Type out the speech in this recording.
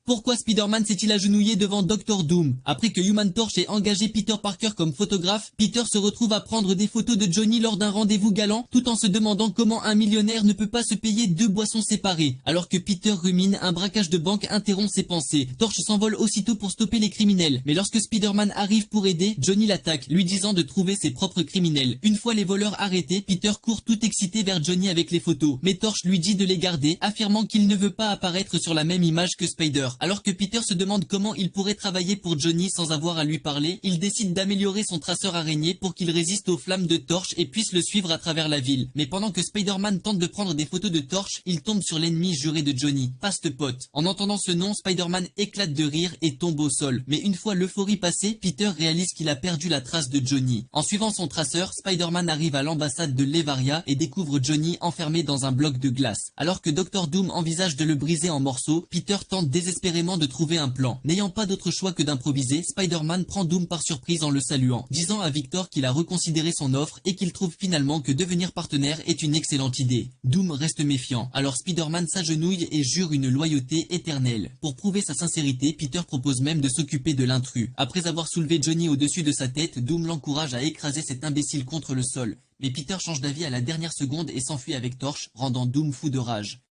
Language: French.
Pourquoi Spider-Man s'est-il agenouillé devant Dr. Doom? Après que Human Torch ait engagé Peter Parker comme photographe, Peter se retrouve à prendre des photos de Johnny lors d'un rendez-vous galant, tout en se demandant comment un millionnaire ne peut pas se payer deux boissons séparées. Alors que Peter rumine, un braquage de banque interrompt ses pensées. Torch s'envole aussitôt pour stopper les criminels, mais lorsque Spider-Man arrive pour aider, Johnny l'attaque, lui disant de trouver ses propres criminels. Une fois les voleurs arrêtés, Peter court tout excité vers Johnny avec les photos, mais Torch lui dit de les garder, affirmant qu'il ne veut pas apparaître sur la même image que Spider. Alors que Peter se demande comment il pourrait travailler pour Johnny sans avoir à lui parler, il décide d'améliorer son traceur araignée pour qu'il résiste aux flammes de Torch et puisse le suivre à travers la ville. Mais pendant que Spider-Man tente de prendre des photos de Torch, il tombe sur l'ennemi juré de Johnny, Fast Pot. En entendant ce nom, Spider-Man éclate de rire et tombe au sol. Mais une fois l'euphorie passée, Peter réalise qu'il a perdu la trace de Johnny. En suivant son traceur, Spider-Man arrive à l'ambassade de Levaria et découvre Johnny enfermé dans un bloc de glace. Alors que Dr. Doom envisage de le briser en morceaux, Peter tente désespérément de trouver un plan. N'ayant pas d'autre choix que d'improviser, Spider-Man prend Doom par surprise en le saluant, disant à Victor qu'il a reconsidéré son offre et qu'il trouve finalement que devenir partenaire est une excellente idée. Doom reste méfiant, alors Spider-Man s'agenouille et jure une loyauté éternelle. Pour prouver sa sincérité, Peter propose même de s'occuper de l'intrus. Après avoir soulevé Johnny au-dessus de sa tête, Doom l'encourage à écraser cet imbécile contre le sol. Mais Peter change d'avis à la dernière seconde et s'enfuit avec Torch, rendant Doom fou de rage.